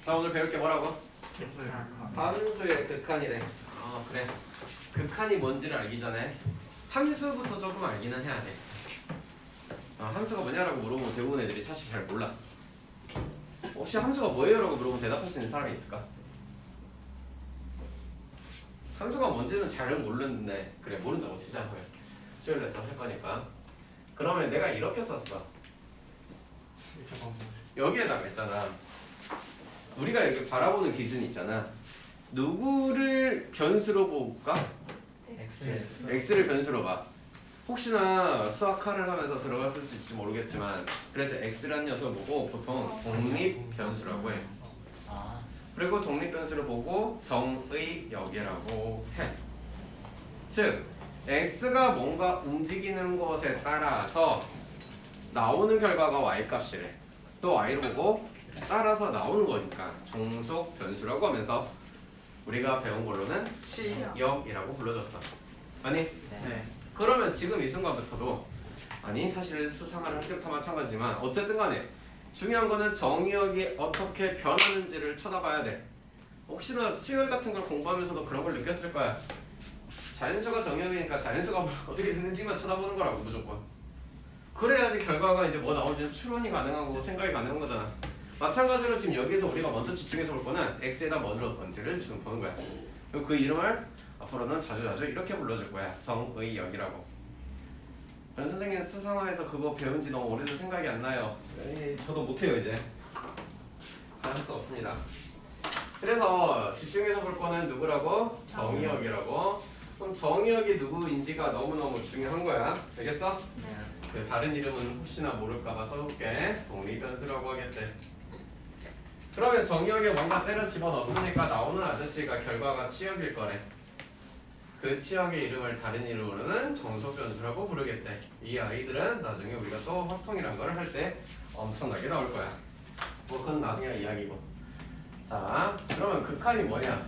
나 오늘 배울 게 뭐라고? 함수의 극한이래. 그래. 극한이 뭔지를 알기 전에 함수부터 조금 알기는 해야 돼. 함수가 뭐냐라고 물어보면 대부분 애들이 사실 잘 몰라. 혹시 함수가 뭐예요? 라고 물어보면 대답할 수 있는 사람이 있을까? 함수가 뭔지는 잘 모르는데 그래 모른다고 치자. 수요일에 또 할 거니까. 그러면 내가 이렇게 썼어. 여기에다가 있잖아. 우리가 이렇게 바라보는 기준이 있잖아. 누구를 변수로 볼까? x를 변수로 봐. 혹시나 수학화를 하면서 들어갔을 수 있을지 모르겠지만 그래서 x라는 녀석을 보고 보통 독립 변수라고 해. 그리고 독립 변수를 보고 정의 역이라고 해. 즉 x가 뭔가 움직이는 것에 따라서 나오는 결과가 y 값이래. 또 y를 보고 따라서 나오는 거니까 종속 변수라고 하면서 우리가 배운 걸로는 치역이라고 불러줬어. 아니? 네. 그러면 지금 이 순간부터도 아니 사실 수상화를 할 때부터 마찬가지지만 어쨌든 간에 중요한 거는 정의역이 어떻게 변하는지를 쳐다봐야 돼. 혹시나 수열 같은 걸 공부하면서도 그런 걸 느꼈을 거야. 자연수가 정의역이니까 자연수가 어떻게 되는지만 쳐다보는 거라고 무조건. 그래야지 결과가 이제 뭐 나오는지 추론이 가능하고 생각이 가능한 거잖아. 마찬가지로 지금 여기서 우리가 먼저 집중해서 볼 거는 x에다 뭔지를 지금 보는 거야. 그리고 그 이름을 앞으로는 자주 이렇게 불러줄 거야. 정의역이라고. 전 선생님 수상화에서 그거 배운 지 너무 오래돼서 생각이 안 나요. 저도 못해요 이제. 할 수 없습니다. 그래서 집중해서 볼 거는 누구라고? 정의역이라고. 그럼 정의역이 누구인지가 너무너무 중요한 거야. 알겠어? 그 다른 이름은 혹시나 모를까봐 써볼게. 독립변수라고 하겠대. 그러면 정의역에 뭔가 때려 집어넣었으니까 나오는 아저씨가 결과가 치역일 거래. 그 치역의 이름을 다른 이름으로는 종속변수라고 부르겠대. 이 아이들은 나중에 우리가 또 확통이란 걸 할 때 엄청나게 나올 거야. 뭐 그건 나중에 이야기고. 자, 그러면 극한이 뭐냐?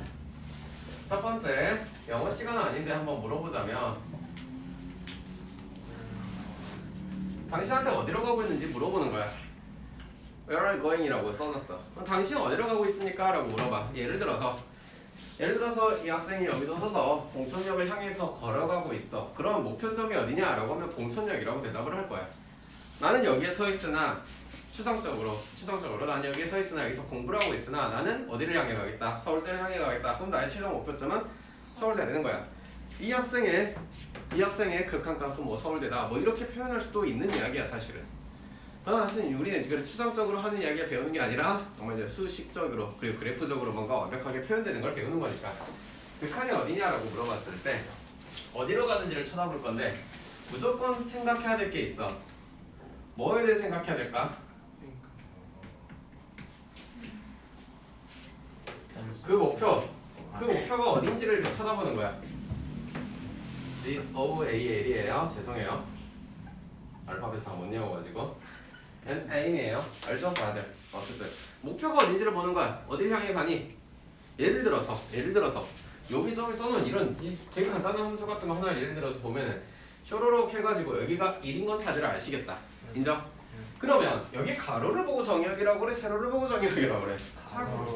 첫 번째, 영어 시간은 아닌데 한번 물어보자면 당신한테 어디로 가고 있는지 물어보는 거야. Where are you going? 이라고 써놨어. 그럼 당신 어디로 가고 있습니까? 라고 물어봐. 예를 들어서 이 학생이 여기서 서서 봉천역을 향해서 걸어가고 있어. 그럼 목표점이 어디냐? 라고 하면 봉천역이라고 대답을 할 거야. 나는 여기에 서 있으나 추상적으로 나는 여기에 서 있으나 여기서 공부를 하고 있으나 나는 어디를 향해 가겠다? 서울대를 향해 가겠다. 그럼 나의 최종 목표점은 서울대 되는 거야. 이 학생의 극한값은 뭐 서울대다. 뭐 이렇게 표현할 수도 있는 이야기야 사실은. 사실 우리는 지금 추상적으로 하는 이야기가 배우는 게 아니라 정말 이제 수식적으로 그리고 그래프적으로 뭔가 완벽하게 표현되는 걸 배우는 거니까. 극한이 어디냐라고 물어봤을 때 어디로 가는지를 쳐다볼 건데 무조건 생각해야 될 게 있어. 뭐에 대해 생각해야 될까? 그 목표가 어딘지를 쳐다보는 거야. GOAL이에요. 죄송해요. 알파벳 다 못 외워가지고. N이에요. 알죠? 다들. 어쨌든 목표가 어딘지를 보는 거야. 어딜 향해 가니? 예를 들어서 여기저기 써놓은 이런 되게 간단한 함수 같은 거 하나 예를 들어서 보면은 쇼로록 해가지고 여기가 1인 건 다들 아시겠다. 인정? 그러면 여기 가로를 보고 정의역이라고 그래? 세로를 보고 정의역이라고 그래?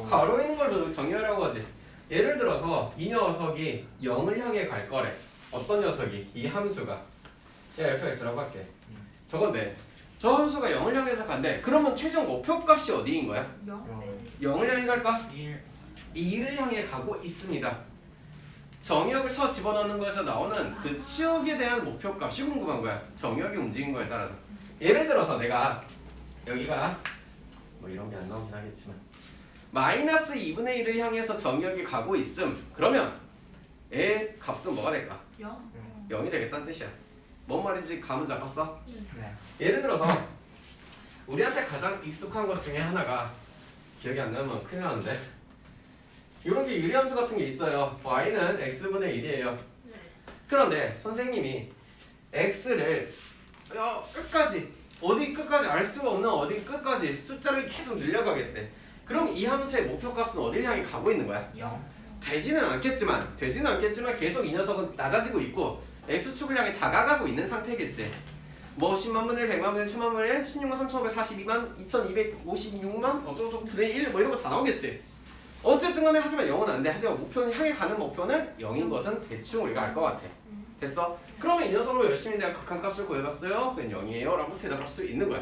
가로 있는 걸 정의역이라고 하지. 예를 들어서 이 녀석이 0을 향해 갈 거래. 어떤 녀석이? 이 함수가. fx라고 할게. 저건데 저 함수가 0을 향해서 간대. 그러면 최종 목표값이 어디인 거야? 0을 향해 갈까? 2를 향해 가고 있습니다. 정의역을 쳐 집어넣는 거에서 나오는 그 치역에 대한 목표값이 궁금한 거야. 정의역이 움직인 거에 따라서. 예를 들어서 내가 여기가 뭐 이런 게 안 나오긴 하겠지만 마이너스 2분의 1을 향해서 정의역이 가고 있음. 그러면 얘 값은 뭐가 될까? 0이 되겠다는 뜻이야. 뭔 말인지 감은 잡았어? 네. 예를 들어서 우리한테 가장 익숙한 것 중에 하나가 기억이 안 나면 큰일 나는데 이런 게 유리함수 같은 게 있어요. y는 x분의 1이에요. 그런데 선생님이 x를 어디 끝까지 알 수가 없는 어디 끝까지 숫자를 계속 늘려가겠대. 그럼 이 함수의 목표값은 어딜 향해 가고 있는 거야? 0. 되지는 않겠지만 계속 이 녀석은 낮아지고 있고 x축을 향해 다가가고 있는 상태겠지. 뭐 10만 분의 100만 분의 1000만 분의 1 16만 3542만 2256만 어쩌고저쩌고 분의 1 뭐 이런 거 다 나오겠지. 어쨌든 간에 하지만 0은 안 돼. 하지만 목표는 향해 가는 목표는 0인 것은 대충 우리가 알 것 같아. 됐어? 그러면 이 녀석으로 열심히 내가 극한값을 구해봤어요. 그건 0이에요 라고 대답할 수 있는 거야.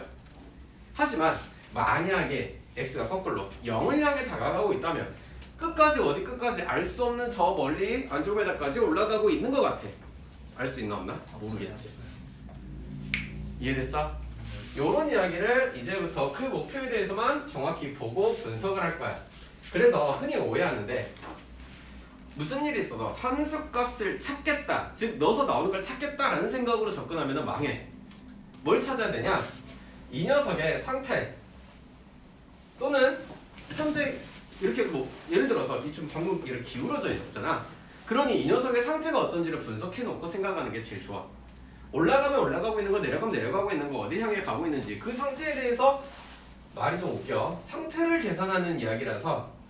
하지만 만약에 x가 거꾸로 0을 향해 다가가고 있다면 끝까지 어디 끝까지 알 수 없는 저 멀리 안드로메다까지 올라가고 있는 것 같아. 알 수 있나 없나? 모르겠지. 이해됐어? 요런 이야기를 이제부터 그 목표에 대해서만 정확히 보고 분석을 할 거야. 그래서 흔히 오해하는데 무슨 일이 있어도 함수값을 찾겠다, 즉 넣어서 나오는 걸 찾겠다라는 생각으로 접근하면 망해. 뭘 찾아야 되냐? 이 녀석의 상태 또는 현재 이렇게 뭐 예를 들어서 이 좀 방금 이렇게 기울어져 있었잖아. 그러니 이 녀석의 상태가 어떤지를 분석해 놓고 생각하는 게 제일 좋아. 올라가면 올라가고 있는 거, 내려가면 내려가고 있는 거, 어디 향해 가고 있는지 그 상태에 대해서 말이 좀 웃겨. 상태를 계산하는 이야기라서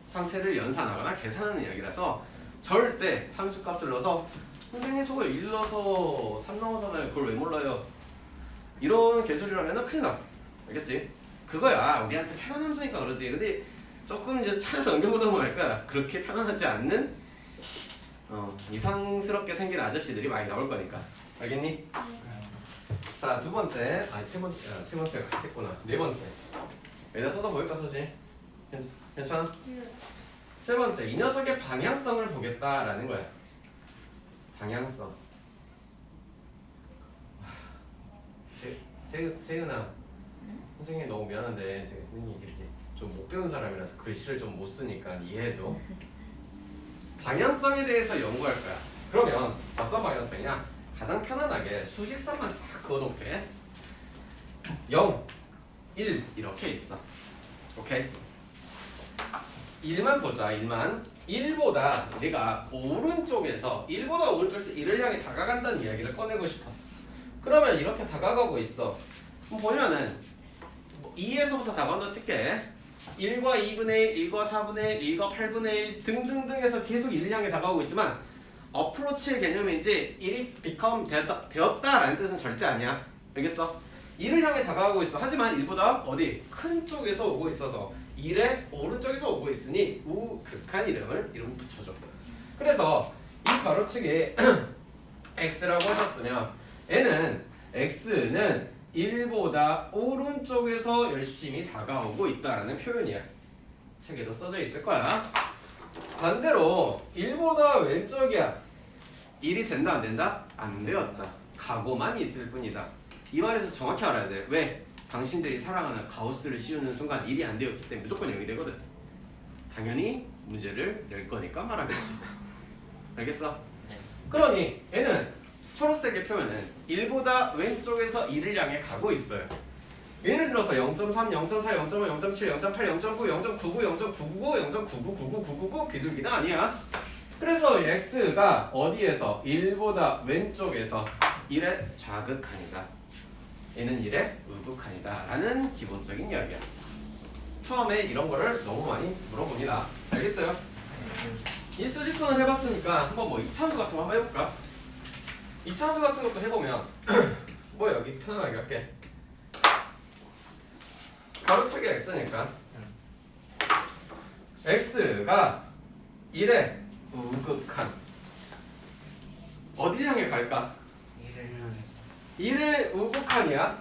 상태를 연산하거나 계산하는 이야기라서 절대 함수값을 넣어서 선생님 저거 1 넣어서 3 나오잖아요. 그걸 왜 몰라요? 이런 개소리라면 큰일 나. 알겠지? 그거야. 우리한테 편한 함수니까 그러지. 근데 조금 이제 찾아서 넘겨보다 보니까 그렇게 편안하지 않는 이상스럽게 생긴 아저씨들이 많이 나올 거니까. 알겠니? 자, 두 번째. 세 번째가 했구나. 네 번째. 여기다 써다보일까 서지? 괜찮아? 세 번째. 이 녀석의 방향성을 보겠다라는 거야. 방향성. 세은아, 선생님이 너무 미안한데 제가 선생님이 이렇게 좀 못 배운 사람이라서 글씨를 좀 못 쓰니까 이해해줘. 방향성에 대해서 연구할 거야. 그러면 어떤 방향성이냐? 가장 편안하게 수직선만 싹 그어놓게 0, 1 이렇게 있어. 오케이? 1만 보자. 1보다 우리가 오른쪽에서 1을 향해 다가간다는 이야기를 꺼내고 싶어. 그러면 이렇게 다가가고 있어. 그럼 보면은 2에서부터 다가간다 칠게. 1과 2분의 1, 1과 4분의 1, 1과 8분의 1 등등등 해서 계속 1을 향해 다가오고 있지만 어프로치의 개념이지 1이 become 되었다라는 뜻은 절대 아니야. 알겠어? 1을 향해 다가가고 있어. 하지만 1보다 어디? 큰 쪽에서 오고 있어서 1의 오른쪽에서 오고 있으니 우극한 이름 붙여줘. 그래서 이 가로축에 x라고 하셨으면 x는 1보다 오른쪽에서 열심히 다가오고 있다라는 표현이야. 책에도 써져 있을 거야. 반대로 1보다 왼쪽이야. 1이 된다 안 된다? 안 되었다. 가고만 있을 뿐이다. 이 말에서 정확히 알아야 돼. 왜? 당신들이 사랑하는 가우스를 씌우는 순간 1이 안 되었기 때문에 무조건 0이 되거든. 당연히 문제를 낼 거니까 말하겠지. 알겠어? 그러니 얘는 초록색의 표현은 1보다 왼쪽에서 1을 향해 가고 있어요. 예를 들어서 0.3, 0.4, 0.5, 0.7, 0.8, 0.9, 0.99, 0.99, 0.99, 비둘기는 아니야. 그래서 x가 어디에서? 1보다 왼쪽에서 1의 좌극한이다. 얘는 1의 우극한이다 라는 기본적인 이야기야. 처음에 이런 거를 너무 많이 물어봅니다. 알겠어요? 이 수직선을 해봤으니까 한번 뭐 이차함수 같은 거 한번 해볼까? 이차함수 같은 것도 해보면 뭐 여기 편안하게 할게. 가로축이 x니까 x가 1의 우극한 어디 향해 갈까? 1의 우극한이야.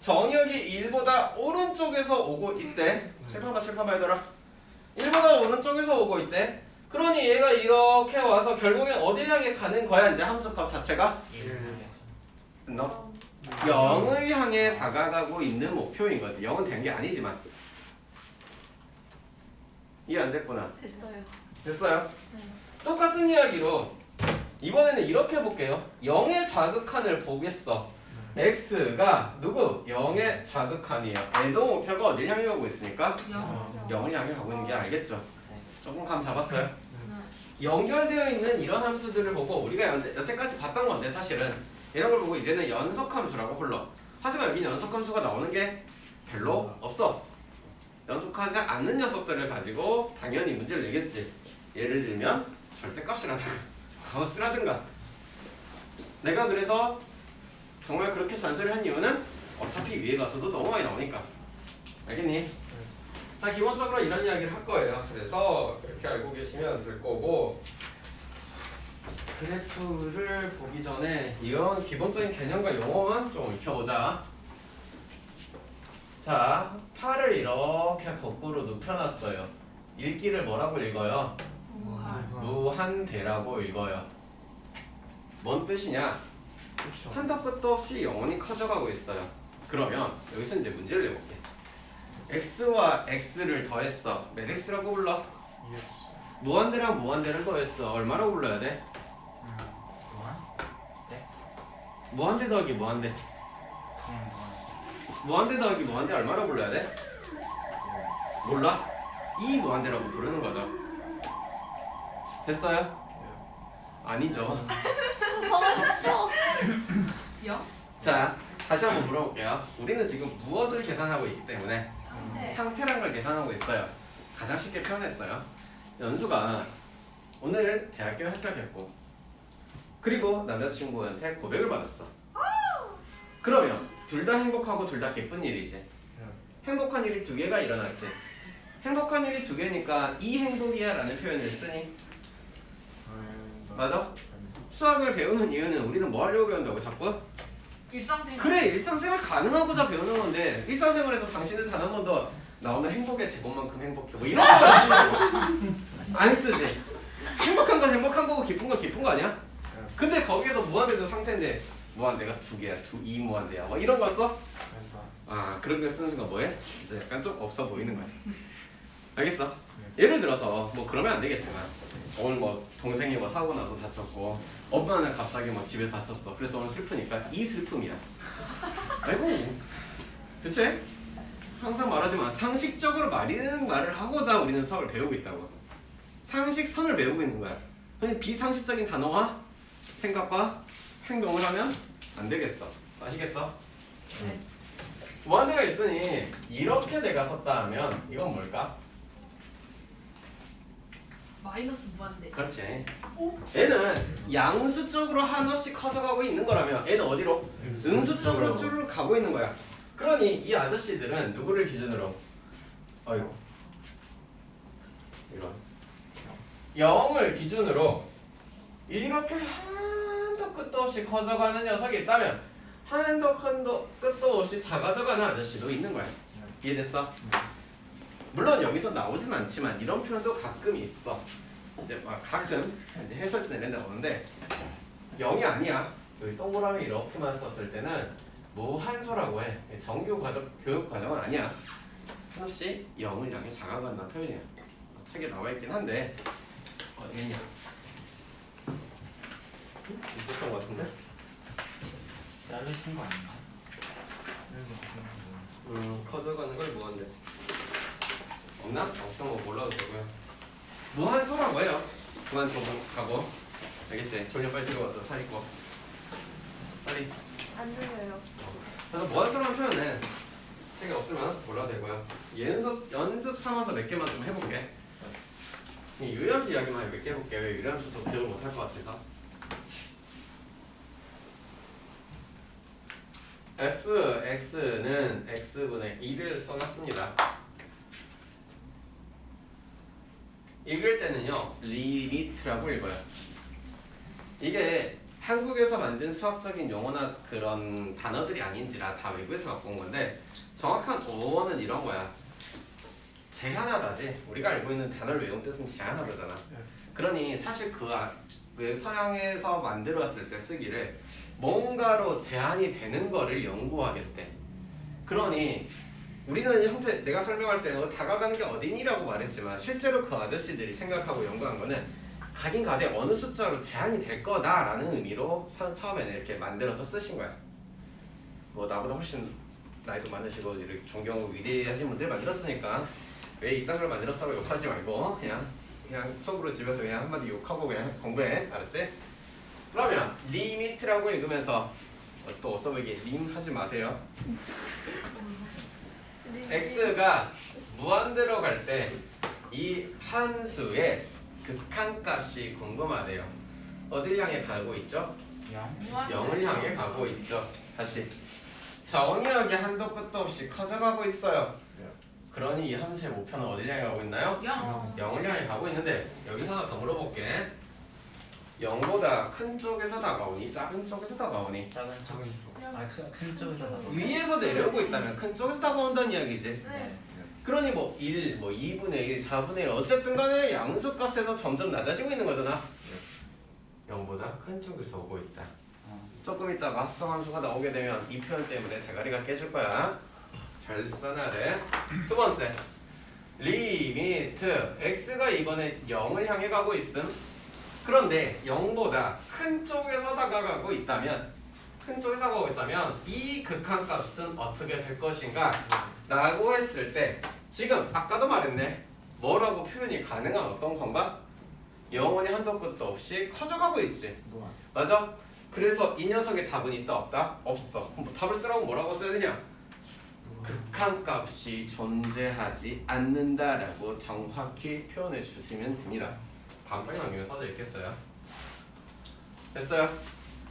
정역이 1보다 오른쪽에서 오고 있대. 칠판봐 얘들아. 1보다 오른쪽에서 오고 있대. 그러니 얘가 이렇게 와서 결국엔 어딜 향해 가는 거야? 이제 함수값 자체가 0을 향해 다가가고 있는 목표인 거지. 0은 된 게 아니지만. 이해 안 됐구나. 됐어요? 네. 똑같은 이야기로 이번에는 이렇게 해볼게요. 0의 좌극한을 보겠어. x가 누구? 0의 좌극한이에요. 애도 목표가 어딜 향해 가고 있으니까 0을 향해 가고 있는 게 알겠죠? 조금 감 잡았어요? 연결되어 있는 이런 함수들을 보고 우리가 여태까지 봤던 건데 사실은 이런 걸 보고 이제는 연속함수라고 불러. 하지만 여기 연속함수가 나오는 게 별로 없어. 연속하지 않는 녀석들을 가지고 당연히 문제를 내겠지. 예를 들면 절대값이라든가 가우스라든가 내가 그래서 정말 그렇게 잔소리를 한 이유는 어차피 위에 가서도 너무 많이 나오니까. 알겠니? 자, 기본적으로 이런 이야기를 할 거예요. 그래서 이렇게 알고 계시면 될 거고, 그래프를 보기 전에 이런 기본적인 개념과 용어만 좀 익혀보자. 자, 팔을 이렇게 거꾸로 눕혀놨어요. 읽기를 뭐라고 읽어요? 무한대라고 읽어요. 뭔 뜻이냐? 한도 끝도 없이 영원히 커져가고 있어요. 그러면 여기서 이제 문제를 내볼게. x와 x를 더했어. 몇 x라고 불러? 무한대랑 무한대를 더했어. 얼마라고 불러야 돼? 무한대 더하기 무한대. 무한대 더하기 무한대 얼마라고 불러야 돼? 몰라? 이 무한대라고 부르는 거죠. 됐어요? 아니죠. 자, 다시 한번 물어볼게요. 우리는 지금 무엇을 계산하고 있기 때문에 상태란 걸 계산하고 있어요. 가장 쉽게 표현했어요. 연수가 오늘 대학교 합격했고, 그리고 남자친구한테 고백을 받았어. 그러면 둘 다 행복하고 둘 다 기쁜 일이지. 행복한 일이 두 개가 일어났지. 행복한 일이 두 개니까 이 행복이야 라는 표현을 쓰니? 맞아? 수학을 배우는 이유는 우리는 뭐 하려고 배운다고 자꾸? 일상생활. 그래, 일상생활 가능하고자 배우는 건데, 일상생활에서 당신은 단 한 번도 나 오늘 행복의 제곱만큼 행복해 뭐 이런 거 쓰냐고. 안 쓰지. 행복한 건 행복한 거고 기쁜 건 기쁜 거 아니야? 근데 거기에서 무한대도 상태인데 무한대가 두 개야, 이 무한대야 뭐 이런 거 써? 아, 그런 거 쓰는 순간 뭐해? 진짜 약간 좀 없어 보이는 거야. 알겠어? 예를 들어서 뭐 그러면 안 되겠지만, 오늘 뭐 동생이 뭐 사고 나서 다쳤고 엄마는 갑자기 뭐 집에서 다쳤어. 그래서 오늘 슬프니까 이 슬픔이야. 아이고, 그치? 항상 말하지만 상식적으로 말을 하고자 우리는 수학을 배우고 있다고. 상식선을 배우고 있는 거야. 그냥 비상식적인 단어와 생각과 행동을 하면 안 되겠어. 아시겠어? 네. 무한대가 있으니 이렇게 내가 썼다 하면 이건 뭘까? 마이너스 무한대. 그렇지. 얘는 양수 쪽으로 한없이 커져가고 있는 거라면 얘는 어디로? 음수 쪽으로 쭈르륵 가고 있는 거야. 그러니 이 아저씨들은 누구를 기준으로? 어이구, 이런 0을 기준으로 이렇게 한도 끝도 없이 커져가는 녀석이 있다면 한도 끝도 없이 작아져가는 아저씨도 있는 거야. 이해됐어? 물론 여기서 나오진 않지만 이런 표현도 가끔 있어. 이제 가끔 이제 해설진에 이런 데 오는데 0이 아니야. 여기 동그라미 이렇게만 썼을 때는 무한소라고 해. 정규 과정, 교육 과정은 아니야. 한없이 0을 향해 작아간다는 표현이야. 책에 나와 있긴 한데 어디 있냐? 있었던 것 같은데? 자르신 거 아닌가? 커져가는 걸 무한대. 없나? 없으면 뭐 몰라도 되고요. 무한소라고 해요. 그만 좀 가고. 알겠지? 졸려 빨리 들어가서 살 입고. 빨리. 안 들려요. 그래서 무한소라는 표현은 책이 없으면 몰라도 되고요. 연습 삼아서 몇 개만 좀 해볼게. 이 유리함수 이야기만 몇 개 해볼게. 왜 유리함수도 기억을 못할 것 같아서. fx는 x분의 2를 써놨습니다. 읽을 때는요, 리미트라고 읽어요. 이게 한국에서 만든 수학적인 용어나 그런 단어들이 아닌지라 다 외국에서 갖고 온 건데, 정확한 어원은 이런 거야. 제한하다지. 우리가 알고 있는 단어를 외운 뜻은 제한하다잖아. 그러니 사실 그 서양에서 만들었을 때 쓰기를 뭔가로 제한이 되는 거를 연구하겠대. 그러니 우리는 형태 내가 설명할 때는 다가가는 게 어디니라고 말했지만 실제로 그 아저씨들이 생각하고 연구한 거는 가긴 가되 어느 숫자로 제한이 될 거다라는 의미로 처음에는 이렇게 만들어서 쓰신 거야. 뭐 나보다 훨씬 나이도 많으시고 이렇게 존경하고 위대하신 분들 만들었으니까 왜 이딴 걸 만들었다고 욕하지 말고 그냥 속으로 집에서 그냥 한마디 욕하고 그냥 공부해. 알았지? 그러면 리미트라고 읽으면서 또 어써보기 림 하지 마세요. x가 무한대로 갈 때 이 한수의 극한값이 궁금하대요. 어딜 향해 가고 있죠? 영. 0을 향해 가고 있죠. 다시 정의역이 한도 끝도 없이 커져가고 있어요. 그러니 이 함수의 목표는 어디를 향해 가고 있나요? 0. 0을 향해 가고 있는데 여기서 하나 더 물어볼게. 0보다 큰 쪽에서 다가오니 작은 쪽에서 다가오니? 작은 쪽. 큰 쪽에서 나가. 위에서 내려오고 있다면 큰 쪽에서 다가온다는 이야기지. 네. 그러니 뭐 1, 뭐 2분의 1, 4분의 1 어쨌든 간에 양수값에서 점점 낮아지고 있는 거잖아. 0보다 큰 쪽에서 오고 있다. 조금 있다가 합성함수가 나오게 되면 이 표현 때문에 대가리가 깨질 거야. 잘 써놔야 돼. 두 번째, 리미트 x가 이번에 0을 향해 가고 있음. 그런데 0보다 큰 쪽에서 다가가고 있다면, 이 극한값은 어떻게 될 것인가? 라고 했을 때 지금 아까도 말했네. 뭐라고 표현이 가능한 어떤 건가? 영원히 한도 끝도 없이 커져가고 있지. 맞아? 그래서 이 녀석의 답은 있다 없다? 없어. 그럼 답을 쓰라고 뭐라고 써야 되냐? 극한값이 존재하지 않는다라고 정확히 표현해 주시면 됩니다. 다음 장에 남기면 써져 있겠어요? 됐어요?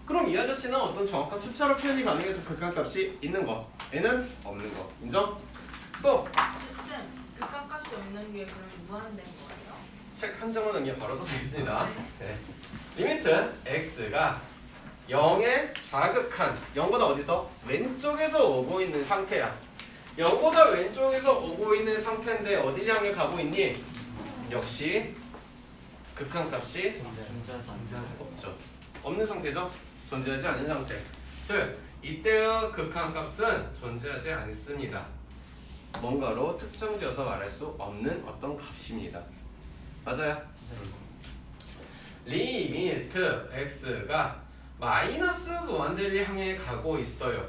그럼 이 아저씨는 어떤 정확한 숫자로 표현이 가능해서 극한값이 있는 거, 얘는 없는 거. 인정? 또 쌤, 극한값이 없는 게 그럼 무한대인 거예요? 책 한 장만 넘기면 바로 써져 있습니다. 네. 리미트 x가 0의 좌극한 0보다 어디서? 왼쪽에서 오고 있는 상태야. 0보다 왼쪽에서 오고 있는 상태인데 어딜 향해 가고 있니? 역시 극한값이 없죠. 없는 상태죠? 존재하지 않은 상태. 즉 이때의 극한값은 존재하지 않습니다. 뭔가로 특정되어서 말할 수 없는 어떤 값입니다. 맞아요? 리미트 x가 마이너스 무한대를 향해 가고 있어요.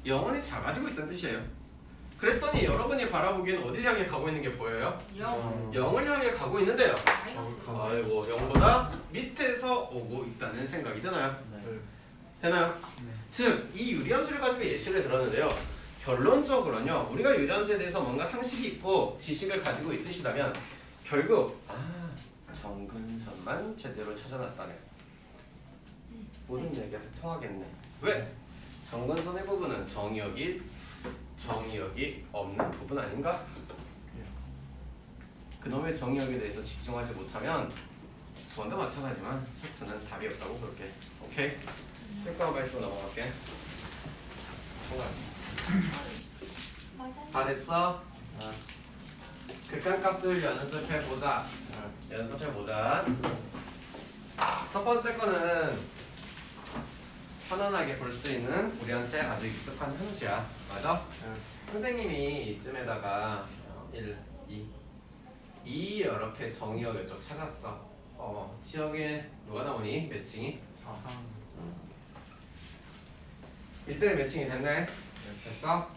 영원히 작아지고 있다는 뜻이에요. 그랬더니 여러분이 바라보기엔 어딜 향해 가고 있는 게 보여요? 0. 0을 향해 가고 있는데요. 마이너스. 아이고 0보다 밑에서 오고 있다는 생각이 드나요? 되나요? 네. 즉 이 유리함수를 가지고 예시를 들었는데요. 결론적으로는요. 우리가 유리함수에 대해서 뭔가 상식이 있고 지식을 가지고 있으시다면 결국 정근선만 제대로 찾아놨다면 모든 얘기가 통하겠네. 왜? 정근선의 부분은 정의역이 없는 부분 아닌가? 그놈의 정의역에 대해서 집중하지 못하면 수원도 마찬가지지만 수트는 답이 없다고 그렇게. 오케이? 실과 발수 넘어갈게. 다 됐어? 극한값을 연습해보자. 첫 번째 거는 편안하게 볼 수 있는 우리한테 아주 익숙한 함수야. 맞아? 선생님이 이쯤에다가 1, 2 이렇게 정의역을 좀 찾았어. 지역에 누가 나오니? 매칭이? 1대1 매칭이 됐네? 됐어?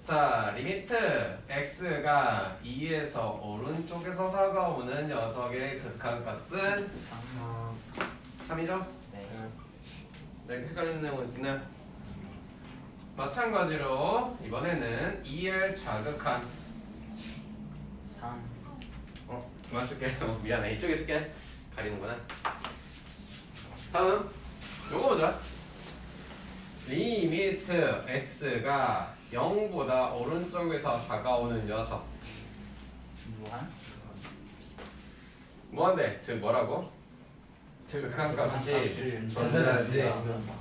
자, 리미트 x가 2에서 오른쪽에서 다가오는 녀석의 극한값은 3이죠? 네, 헷갈리는 내용은 있나요? 마찬가지로 이번에는 2의 좌극한 3. 그만 쓸게. 미안해. 이쪽에 쓸게. 가리는구나. 다음 요거 보자. 리미트 x가 0보다 오른쪽에서 다가오는 녀석. 뭐한데? 즉 뭐라고? 극한값이 존재하지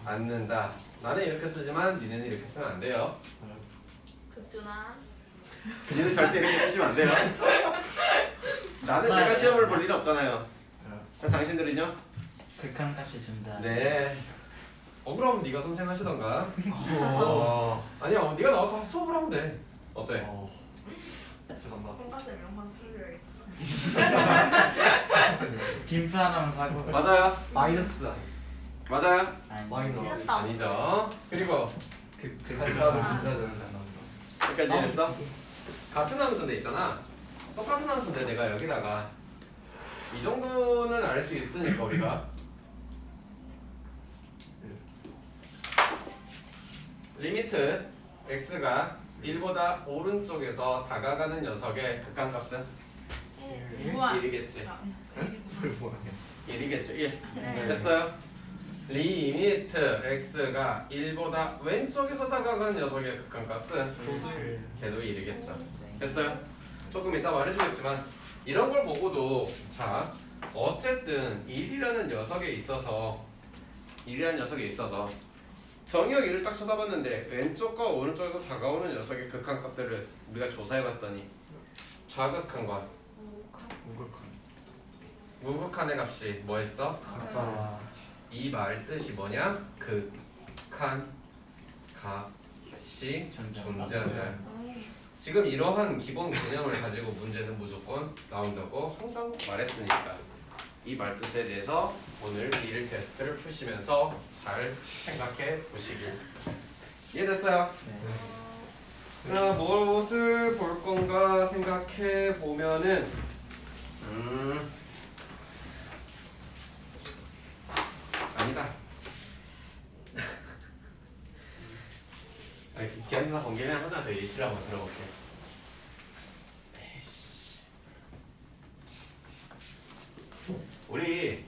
않는다. 나는 이렇게 쓰지만 니네는 이렇게 쓰면 안 돼요. 극준한. 니네는 절대 이렇게 쓰시면 안 돼요. 나는 내가 시험을 볼 일 없잖아요. 당신들은요? 극한값이 존재. 네. 그럼 네가 선생 하시던가. 아니야, 네가 나와서 수업을 하면 돼. 어때? 죄송합니다. 손가락 명만 틀려야겠다. 빔프 하나만 사고. 맞아요. 마이너스 맞아요. 마이너스 미쳤다. 아니죠. 그리고 극한가도 분자전을 여기까지 했어? 같은 함수인데 있잖아. 똑같은 함수인데 내가 여기다가 이 정도는 알 수 있으니까 우리가 리미트 x가 1보다 오른쪽에서 다가가는 녀석의 극한값은 무한. 1이겠지. 뭐야? 1이겠죠. 1. 네. 됐어요? 리미트 x가 1보다 왼쪽에서 다가가는 녀석의 극한값은 걔도 1이겠죠. 됐어요? 조금 이따 말해주겠지만 이런 걸 보고도 자 어쨌든 1이라는 녀석에 있어서 정의역 1을 딱 쳐다봤는데 왼쪽과 오른쪽에서 다가오는 녀석의 극한값들을 우리가 조사해봤더니 좌극한과 우극한의 값이 뭐였어? 아, 이 말 뜻이 뭐냐? 극한 값이 존재하죠. 지금 이러한 기본 개념을 가지고 문제는 무조건 나온다고 항상 말했으니까 이 말 뜻에 대해서 오늘 1일 테스트를 푸시면서 잘 생각해 보시길. 이해됐어요? 네. 자, 무엇을 볼 건가 생각해 보면은 아니다. 기한지사 번개는 하나 더 예시를 한번 들어볼게. 에이씨. 우리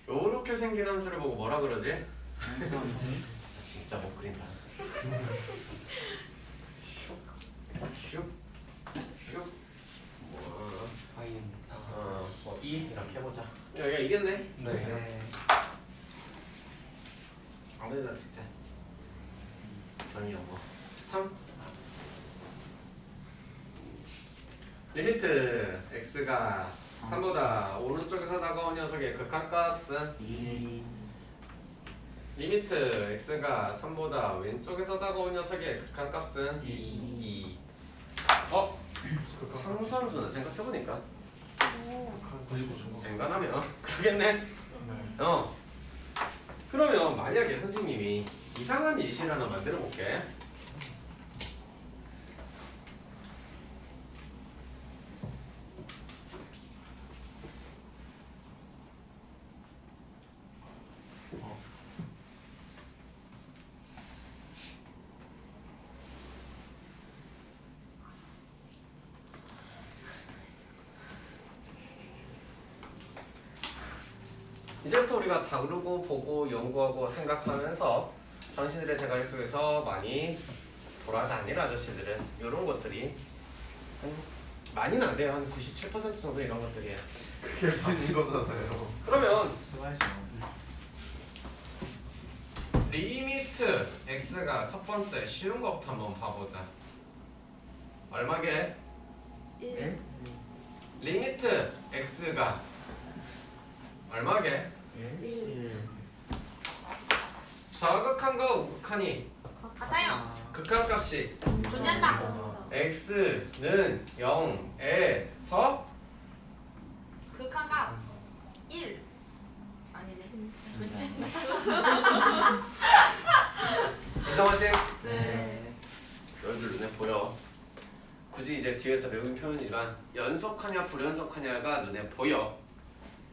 요렇게 생긴 함수를 보고 뭐라 그러지? 상수함수. 진짜 못 그린다. 슉, 뭐, 뭐 E 이렇게 해보자. 여기가 이겼네. 네. 아무데나 찍자. 정의요 뭐 3. 리미트 x가 3보다 오른쪽에서 다가온 녀석의 극한값은 2. 리미트 x가 3보다 왼쪽에서 다가온 녀석의 극한값은 2. 상수함수는 생각해보니까 95 정도. 엔간하면 그러겠네. 그러면 만약에 선생님이 이상한 예시를 하나 만들어 볼게. 이제부터 우리가 다루고 보고 연구하고 생각하면서 당신들의 대가리 속에서 많이 돌아다니는 아저씨들은 이런 것들이 많이는 안 돼요. 한 97% 정도 이런 것들이에요. 그게 쓰는 거잖아요. 그러면 수고하시죠. 리미트 x가 첫 번째 쉬운 것부터 한번 봐보자. 얼마게? 1. 리미트 x가 얼마게? 1. 좌극한과 우극한이 같아요. 극한값이 존재한다. x는 0에서 극한값 1. 아니네. 그치? 인정하지? 네. 여러분들 눈에 보여. 굳이 이제 뒤에서 외운 표현이지만 연속하냐 불연속하냐가 눈에 보여.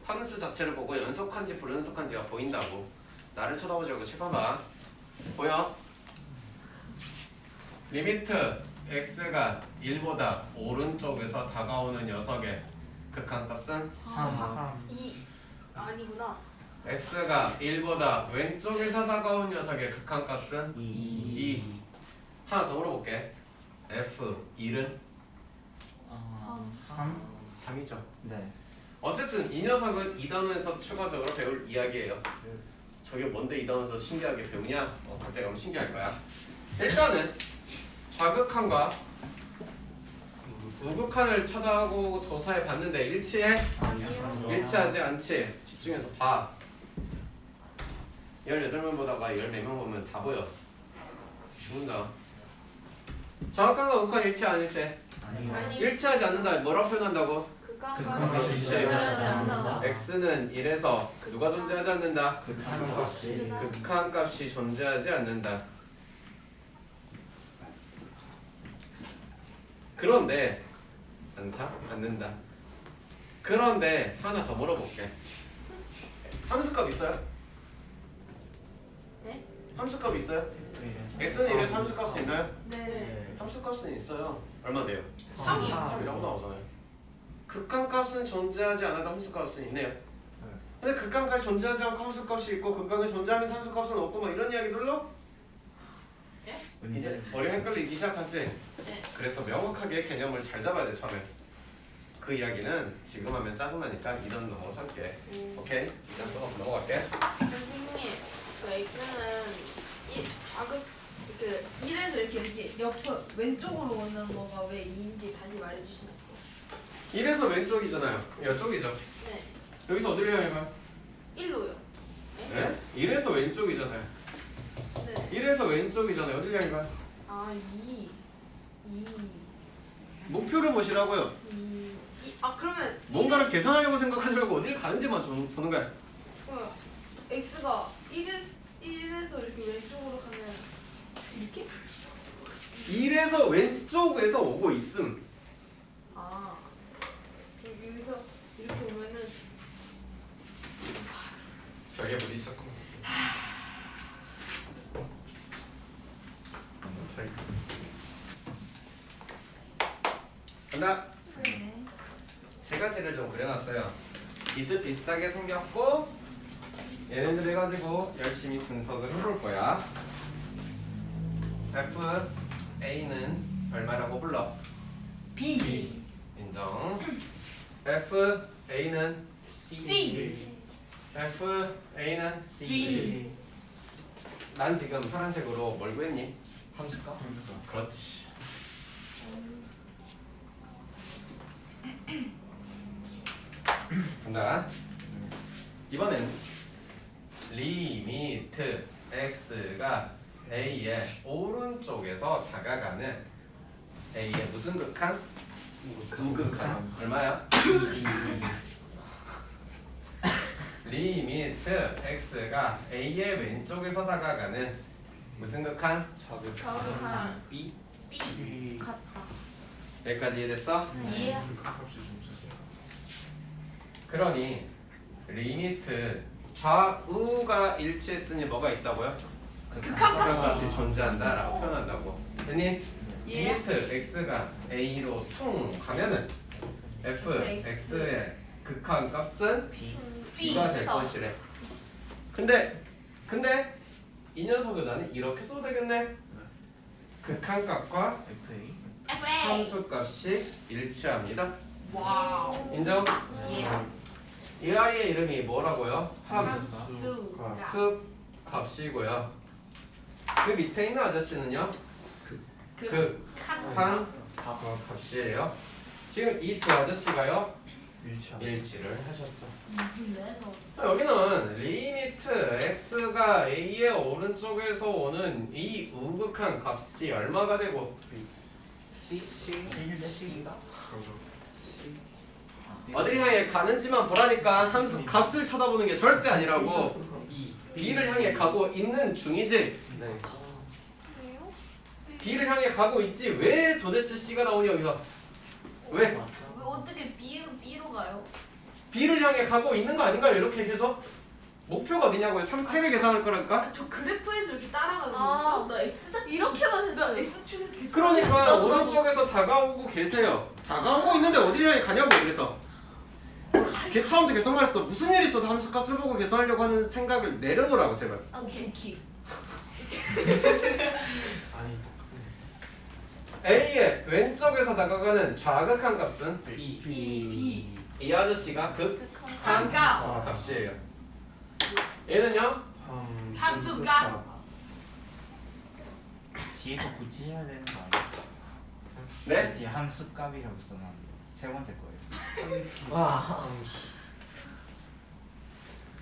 함수 자체를 보고 연속한지 불연속한지가 보인다고. 나를 쳐다보지 말고 칠봐봐. 보여? 리미트 x가 1보다 오른쪽에서 다가오는 녀석의 극한값은 3. 2. 아니구나. x가 1보다 왼쪽에서 다가온 녀석의 극한값은 2. 하나 더 물어볼게. f 1은 3. 3이죠. 네. 어쨌든 이 녀석은 2단원에서 추가적으로 배울 이야기예요. 저게 뭔데 2단원에서 신기하게 배우냐? 그때 가면 신기할 거야. 일단은 좌극한과 우극한을 쳐다보고 조사해 봤는데 일치해? 아니요. 일치하지 않지? 집중해서 봐. 18명 보다가 14명 보면 다 보여. 죽는다. 좌극한과 우극한 일치 안 일치해? 아니요. 아니. 일치하지 않는다. 뭐라 표현한다고? 극한값이 극한값이 존재하지 않는다. x는 1에서 누가 존재하지 않는다? 극한값이 극한값이 존재하지 않는다. 그런데 않다? 않는다. 그런데 하나 더 물어볼게. 함수값 있어요? 네? 함수값 있어요? x는 1에서 함수값이 있나요? 네. 함수값은 있어요. 얼마 돼요? 3이요. 3이라고 나오잖아요. 극한값은 존재하지 않아도 함수값은 있네요. 근데 극한값이 존재하지 않고 함수값이 있고 극한값이 존재하면서 함수값은 없고 뭐 이런 이야기들로 이제 머리 헷갈리기 시작하지. 네. 그래서 명확하게 개념을 잘 잡아야 돼 처음에. 그 이야기는 지금 하면 짜증나니까 이런 넘어갈게. 오케이? 이런 수업 넘어갈게. 선생님, 그 X는 이 자극 그 1에서 이렇게 옆 왼쪽으로 오는 거가 왜 2인지 다시 말해주시면 안 돼요? 1에서 왼쪽이잖아요. 이쪽이죠. 네, 여기서 어디를 향해가? 1로요. 네? 1에서 왼쪽이잖아요. 네. 1에서 왼쪽이잖아요. 어디를 향해가? 아, 2. 목표를 보시라고요. 아, 그러면 뭔가를 계산하려고 생각하지 말고 어딜 가는지만 보는 거야. X가 1에서 이렇게 왼쪽으로 가면 이렇게? 1에서 왼쪽에서 오고 있음. 아, 여기서 이렇게 오면은 저게 부딪혔고. 간다. 네. 세 가지를 좀 그려놨어요. 비슷비슷하게 생겼고 얘네들 해가지고 열심히 분석을 해볼 거야. F A는 얼마라고 불러? B. 인정. F A는 C. F A는 C. 난 지금 파란색으로 뭘 구했니? 함수값? 그렇지. 간다. 이번엔 리미트 x가 a의 오른쪽에서 다가가는 a의 무슨 극한? 우극한. 얼마야? 리미트 x가 a의 왼쪽에서 다가가는 무슨 극한? 자극한 B. B 같다. 여기까지 이해됐어? 예. 극한값이 존재해요. 그러니 리미트 좌우가 일치했으니 뭐가 있다고요? 극한값이 존재한다라고 표현한다고. 됐니? 예. 리미트 x가 a로 통 가면은 fx의 극한값은 B. b가 될 것이래. 근데 이 녀석은 나는 이렇게 써도 되겠네. 극한값과 FA. 함수값이 일치합니다. 와우. 인정? 예. 이 아이의 이름이 뭐라고요? 함수. 함수 값이고요. 그 밑에 있는 아저씨는요? 극한 값이에요. 지금 이 두 아저씨가요? 일치를 하셨죠. 그래서 여기는 리미트 x가 a의 오른쪽에서 오는 이 우극한 값이 얼마가 되고 C인가? 어디를 향해 가는지만 보라니까 함수 값을 쳐다보는 게 절대 아니라고. b를 향해 가고 있는 중이지. 네. 왜요? b를 향해 가고 있지. 왜 도대체 c가 나오니 여기서? 왜? 왜 어떻게 B로 가요? b를 향해 가고 있는 거 아닌가요? 이렇게 해서 목표가 어디냐고요? 3탭을 계산할 거라니까? 저 그래프에서 이렇게 따라가는 아, 거였어? 나 X자 이렇게만 나 했어요. X축에서 계속 그러니까 오른쪽에서 다가오고 계세요. 다가오고 있는데 어디를 향해 가냐고. 그래서 걔 처음부터 계산만 했어. 무슨 일이 있어도 함수값을 보고 계산하려고 하는 생각을 내려놓으라고 제발. 오케이. 아니 A의 왼쪽에서 다가가는 좌극한 값은 B. 이 아저씨가 극한 값. 값이에요. 얘는요? 함수값. 뒤에서 붙이셔야 되는 거 아니에요? 네? 뒤에 함수값이라고 써놨는데 세 번째 거예요.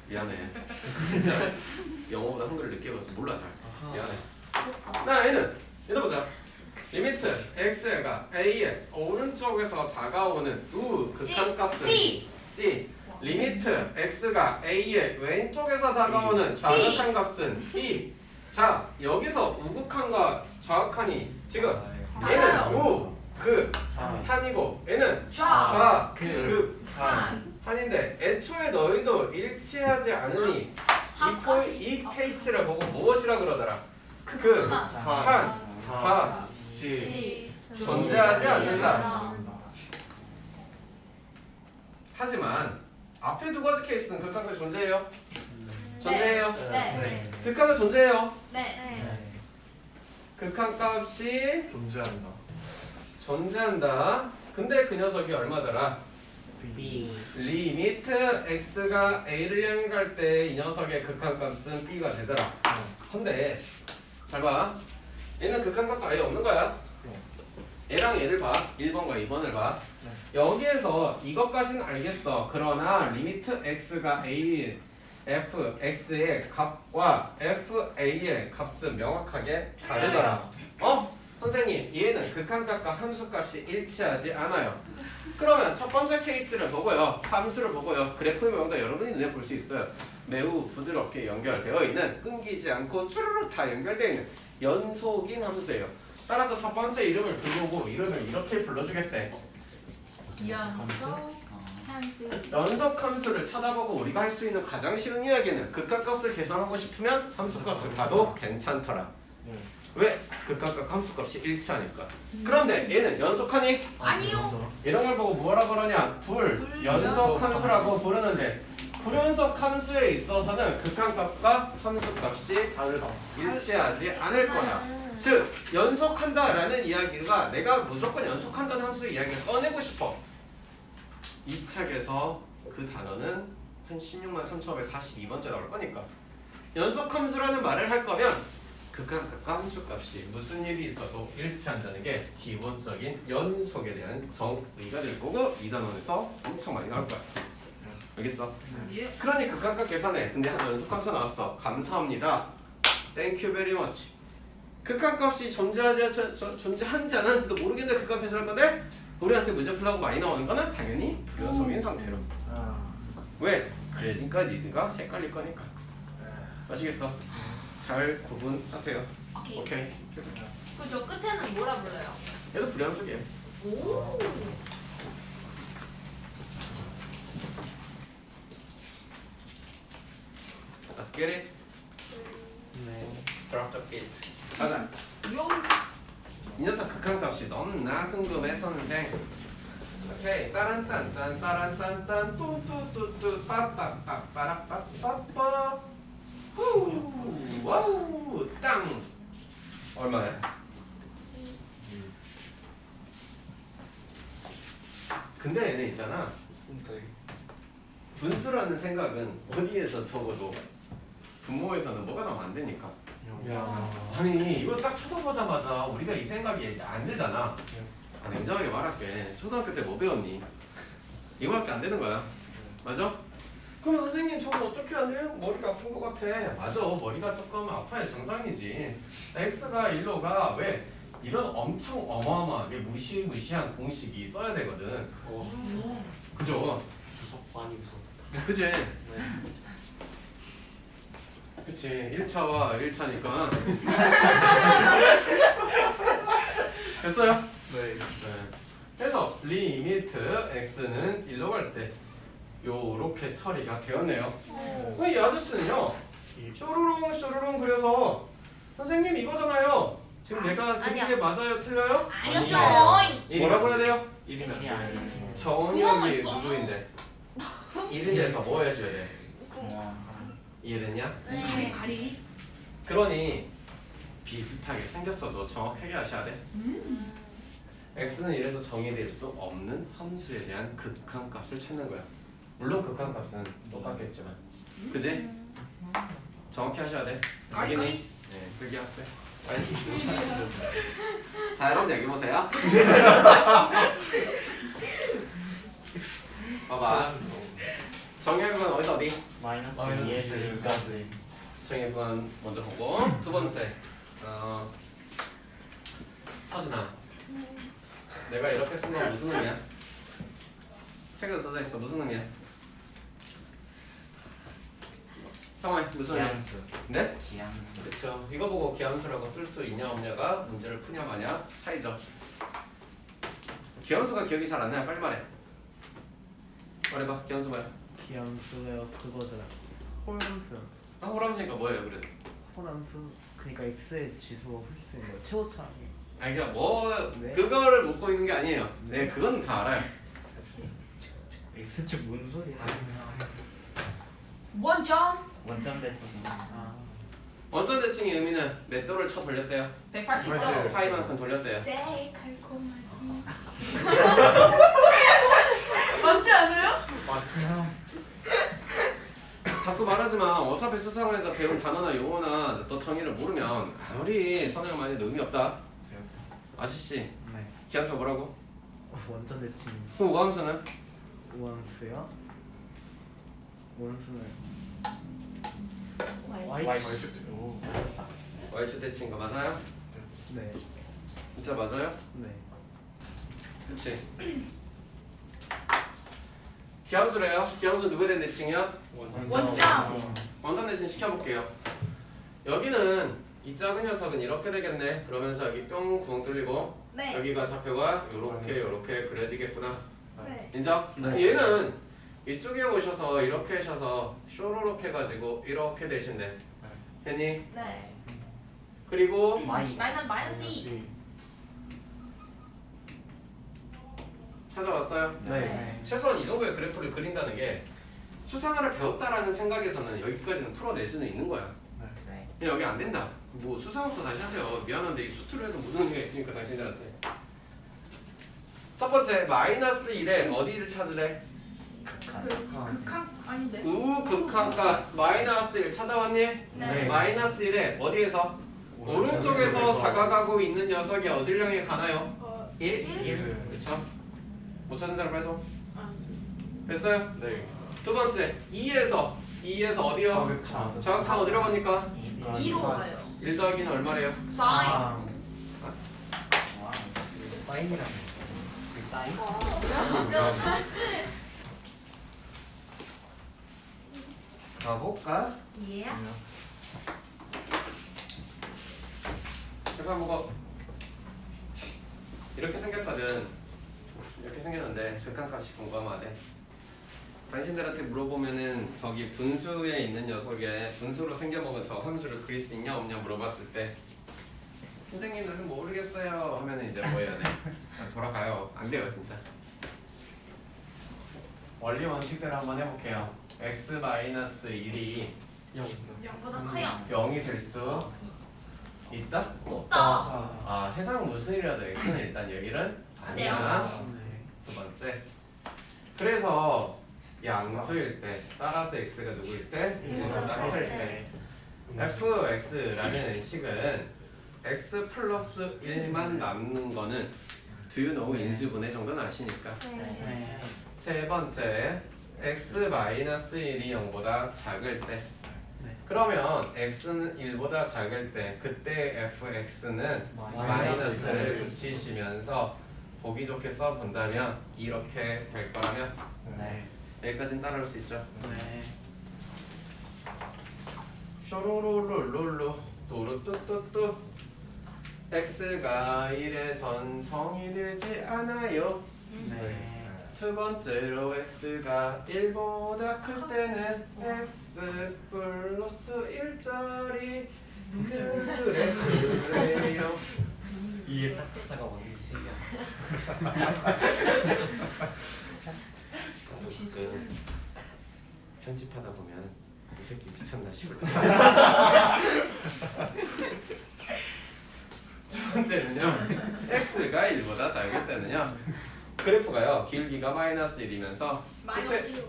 미안해. 진짜 영어보다 한글을 늦게 배워서 몰라 잘. 미안해. 나 얘는 얘도 보자. 리미트 x가 a의 오른쪽에서 다가오는 극한 값은 C. 리미트 x가 a의 왼쪽에서 다가오는 좌극한 값은 B. 자 여기서 우극한과 좌극한이 지금 얘는 맞아요. 우극한이고 얘는 좌. 좌극한인데 애초에 너희도 일치하지 않으니 함수값이 이 케이스를 보고 무엇이라 그러더라? 극한. 값이 존재하지 않는다. 하지만 앞에 두 가지 케이스는 극한값이 존재해요? 존재해요? 네. 극한값 존재해요? 네. 극한값이 존재한다. 존재한다. 근데 그 녀석이 얼마더라? B 리미트 x가 a를 향해 갈 때 이 녀석의 극한값은 b가 되더라. 근데 잘 봐. 얘는 극한값도 아예 없는 거야. 얘랑 얘를 봐. 1번과 2번을 봐. 여기에서 이것까지는 알겠어. 그러나 리미트 x가 a fx의 값과 fa의 값은 명확하게 다르더라. 선생님, 얘는 극한값과 함수값이 일치하지 않아요. 그러면 첫 번째 케이스를 보고요. 함수를 보고요. 그래프의 모양도 여러분이 눈에 볼 수 있어요. 매우 부드럽게 연결되어 있는, 끊기지 않고 쭈루루 다 연결되어 있는 연속인 함수예요. 따라서 첫 번째 이름을 부르고 이름을 이렇게 불러주겠대. 연속 함수를 쳐다보고 우리가 할 수 있는 가장 쉬운 이야기는 극한값을 계산하고 싶으면 함수값을 봐도 괜찮더라. 왜? 극한값 함수값이 일치하니까. 그런데 얘는 연속하니? 아니요. 이런 걸 보고 뭐라 그러냐? 불연속 함수라고 부르는데 불연속 함수에 있어서는 극한값과 함수값이 일치하지 않을 거다. 즉 연속한다라는 이야기가 내가 무조건 연속한다는 함수의 이야기를 꺼내고 싶어. 이 책에서 그 단어는 한 163,542번째 나올 거니까 연속함수라는 말을 할 거면 극한값과 함수값이 무슨 일이 있어도 일치한다는 게 기본적인 연속에 대한 정의가 될 거고 이 단원에서 엄청 많이 나올 거야. 알겠어? 그러니 극한값 계산해. 근데 한 연속함수 나왔어. 감사합니다. Thank you very much. 극한값이 존재하는지 안 하는지도 모르겠는데 극한 계산할 건데 우리한테 문제 풀라고 많이 나오는 거는 당연히 불연속인 상태로. 왜? 그러니까 니드가 헷갈릴 거니까. 아시겠어? 잘 구분하세요. 오케이. 그저 끝에는 뭐라 불러요? 얘도 불연속이에요. 오. Let's get it. Drop the beat. 가자. 이 녀석 극한값이 너무나 궁금해 선생. 오케이. 따란딴딴 뚜뚜뚜뚜 빠빠빠빠라빠빠빠 후 와우 땅 얼마야? 근데 얘는 있잖아. 분수라는 생각은 어디에서 적어도 분모에서는 뭐가 나오면 안 되니까. 아니 이거 딱 쳐다보자마자 우리가 이 생각이 이제 안 들잖아. 냉정하게 말할게. 초등학교 때 뭐 배웠니? 이거밖에 안 되는 거야. 맞아? 그럼 선생님 저거 어떻게 하네요? 머리가 아픈 것 같아. 맞아. 머리가 조금 아파야 정상이지. x가 1로 가. 왜? 이런 엄청 어마어마하게 무시무시한 공식이 써야 되거든. 그죠? 많이 무섭다. 그치? 그치. 1차와 1차니까. 됐어요? 네. 그래서 리미트 x는 1로 갈 때 요렇게 처리가 되었네요. 이 아저씨는요 쇼루룽 그래서 선생님 이거잖아요. 지금 내가 그린 게 맞아요 틀려요? 아니었어. 뭐라고 해야 돼요? 1이면 일이 아니에요. 정의역이 누구인데? 1인에서 뭐 해줘야 돼? 공원 이해됐냐? 가리. 그러니 비슷하게 생겼어도 정확하게 하셔야 돼. x는 1에서 정의될 수 없는 함수에 대한 극한값을 찾는 거야. 물론 극한값은 똑같겠지만, 그지? 정확히 하셔야 돼. 확인이. 네, 그렇게 하세요. 자, 여러분 여기 보세요. 봐봐. 정의역은 어디서 어디? 마이너스 마이너스 2에서 2까지 정의역은 먼저 보고 두 번째. 서진아. 내가 이렇게 쓴 건 무슨 의미야? 책에도 써져 있어. 무슨 의미야? 상호야 무슨 의미야? 기함수 네? 기함수 그렇죠. 이거 보고 기함수라고 쓸 수 있냐 없냐가 문제를 푸냐 마냐 차이죠. 기함수가 기억이 잘 안 나요. 빨리 말해. 말해봐. 기함수 뭐야? 기함수요 그거잖아. 홀함수. 호람수니까 뭐예요? 그래서 홀함수. 그러니까 x의 지수가 홀수 있는 거 최고차이. 아니 그러니까 뭐 네. 그거를 묻고 있는 게 아니에요. 네 그건 다 알아요. X축 뭔 소리야? 원점 원점 대칭. 아, 원점 대칭의 의미는 몇 도를 쳐 돌렸대요? 180도. 파이만큼 돌렸대요. 네, 달콤하지. 맞지 않아요? 맞구나. 자꾸 말하지만 어차피 수상에서 배운 단어나 용어나 또 정의를 모르면 아무리 선행 많이 해도 의미 없다. 아시씨? 네. 기하수 뭐라고? 원점 대칭 그럼 우함수는? 원수요? 원수는 와이. 오. Y축 대칭인 거 맞아요? 네. 진짜 맞아요? 네. 그치? 기하수래요. 기하수 누구에 대한 대칭이야? 원점. 원점 대칭 시켜볼게요. 여기는 이 작은 녀석은 이렇게 되겠네. 그러면서 여기 뿅 구멍 뚫리고 네. 여기가 좌표가 요렇게 그려지겠구나. 네. 인정? 네. 얘는 이쪽에 오셔서 이렇게 하셔서 쇼로록 해가지고 이렇게 되신대. 했니? 네. 그리고 마이너스 2. 찾아왔어요? 네. 최소한 이 정도의 그래프를 그린다는 게 수상화를 배웠다라는 생각에서는 여기까지는 풀어낼 수는 있는 거야. 네. 근데 여기 안 된다. 뭐 수상부터 다시 하세요. 미안한데 이 수투로 해서 무슨 의미가 있습니까 당신들한테? 첫 번째 마이너스 1에 어디를 찾으래? 극한 아닌데. 우극한가 마이너스 1 찾아왔니? 네. 마이너스 1에 어디에서? 오른쪽에서 다가가고 있는 녀석이 어딜 향해 가나요? 1. 그렇죠? 못 찾는 사람 해서 아, 됐어요? 네. 두 번째 2에서 어디요? 정확한 어디로 갑니까? 2로 가요. 1 더하기는 얼마래요? 사인. 아, 와. 사인이라네. 그 사인. 가볼까? 예. 제가 뭐 이렇게 생겼거든. 이렇게 생겼는데 극한값이 궁금하대. 당신들한테 물어보면은 저기 분수에 있는 녀석에 분수로 생겨먹은 저 함수를 그릴 수 있냐 없냐 물어봤을 때 선생님은 모르겠어요 하면은 이제 뭐 해야 돼? 그냥 돌아가요. 안 돼요 진짜. 원리 원칙대로 한번 해볼게요. x-1이 0보다 커요. 0이 될 수 있다? 없다. 아 세상 무슨 일이라도 x는 일단 여기는 아니야. 네. 두 번째. 그래서 양수일 때 따라서 x가 누구일 때? 1보다 클 때. fx라는 식은 x 플러스 1만 남는 거는 do you know 인수분해 정도는 아시니까. 네. 세 번째 x-1이 0보다 작을 때. 네. 그러면 x는 1보다 작을 때 그때 fx는 마이너스를 붙이시면서 보기 좋게 써본다면 이렇게 될 거라면 네. 여기까지는 따라올 수 있죠. 네. 쇼로로로로로 도루뚜뚜뚜 x가 1에선 정의되지 않아요. 네. 두 번째로 x가 1보다 클 때는 x 플러스 1짜리 그래요. 이게 딱 작사가 뭔지 신기하다. 가끔 편집하다 보면 이 새끼 미쳤나 싶을 때. 두 번째는요. x가 1보다 작을 때는요. 그래프가요. 길기가 마이너스 1이면서 마이너스 1.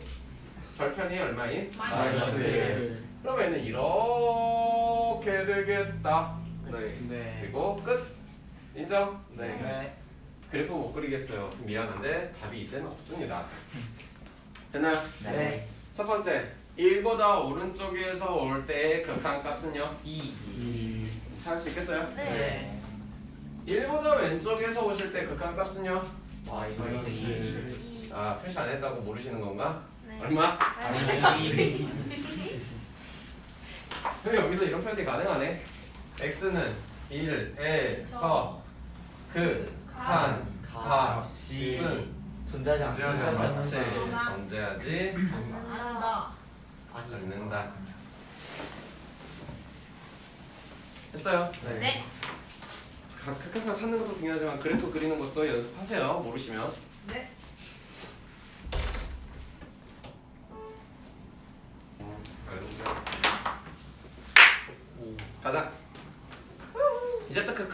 절편이 얼마인? 마이너스 1. 그러면은 이렇게 되겠다. 네. 그리고 끝. 인정? 네. 그래프 못 그리겠어요. 미안한데 답이 이제는 없습니다. 됐나요? 네. 첫 번째 1보다 오른쪽에서 올 때의 극한값은요? 2. 찾을 수 있겠어요? 네. 1보다 왼쪽에서 오실 때 극한값은요? 마이너스 2. 아 표시 안 했다고 모르시는 건가? 네. 얼마? 마이너스 2. 근데 여기서 이런 표현이 가능하네. x는 1에서 극한 값은 존재하지 않는 같이 않는다. 존재하지 안다. 않는다. 됐어요? 네. 극한값 찾는 것도 중요하지만 그래프 그리는 것도 연습하세요. 모르시면. 네.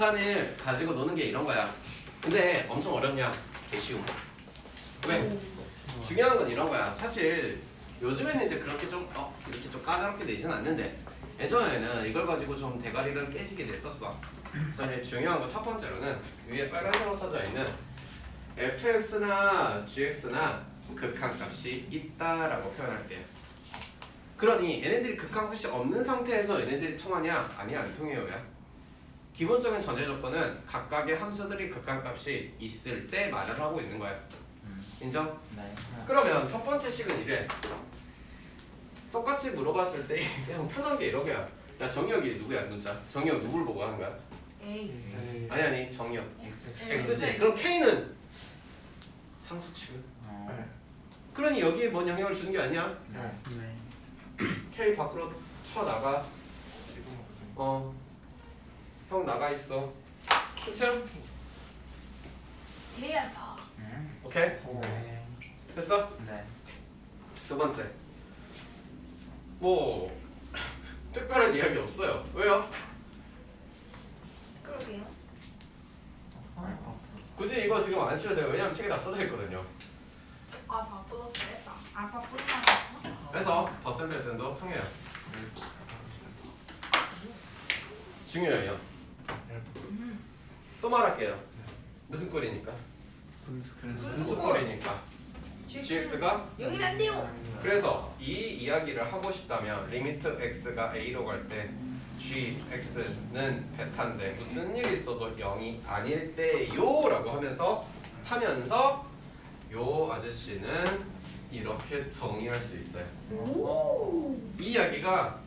약간을 가지고 노는 게 이런 거야. 근데 엄청 어렵냐? 개 쉬움. 왜? 중요한 건 이런 거야. 사실 요즘에는 이제 그렇게 좀 이렇게 좀 까다롭게 내진 않는데 예전에는 이걸 가지고 좀 대가리를 깨지게 냈었어. 그래서 이제 중요한 거 첫 번째로는 위에 빨간색으로 써져 있는 fx나 gx나 극한값이 있다라고 표현할게요. 그러니 얘네들이 극한값이 없는 상태에서 얘네들이 통하냐? 아니 안 통해요. 야. 기본적인 전제 조건은 각각의 함수들이 극한값이 있을 때 말을 하고 있는 거야. 인정? 네. 그러면 첫 번째 식은 이래. 똑같이 물어봤을 때 그냥 편한 게 이런 거야. 야 정혁이 누구야 문자? 정혁 누굴 보고 하는 거야? A. 아니 정혁. X. X지. 그럼 K는 상수 취급. 그러니 여기에 뭔 영향을 주는 게 아니야? 네. 네. K 밖으로 쳐 나가. 형 나가 있어. 그쵸? K 알파. 오케이? 네. 됐어? 네. 두 번째. 뭐 특별한 이야기 없어요. 왜요? 그러게요. 굳이 이거 지금 안 쓰셔도 돼요. 왜냐면 책에 다 써져 있거든요. 아 바쁘졌어요. 알파 뿌리나. 그래서 버센베스도 통해요. 중요해요. 또 말할게요. 무슨 꼴이니까? 분수 꼴이니까. gx가 여기는 안 돼요. 그래서 이 이야기를 하고 싶다면 리미트 x가 a로 갈 때 gx는 베타인데 무슨 일이 있어도 0이 아닐 때요 라고 하면서 요 아저씨는 이렇게 정의할 수 있어요. 오. 이 이야기가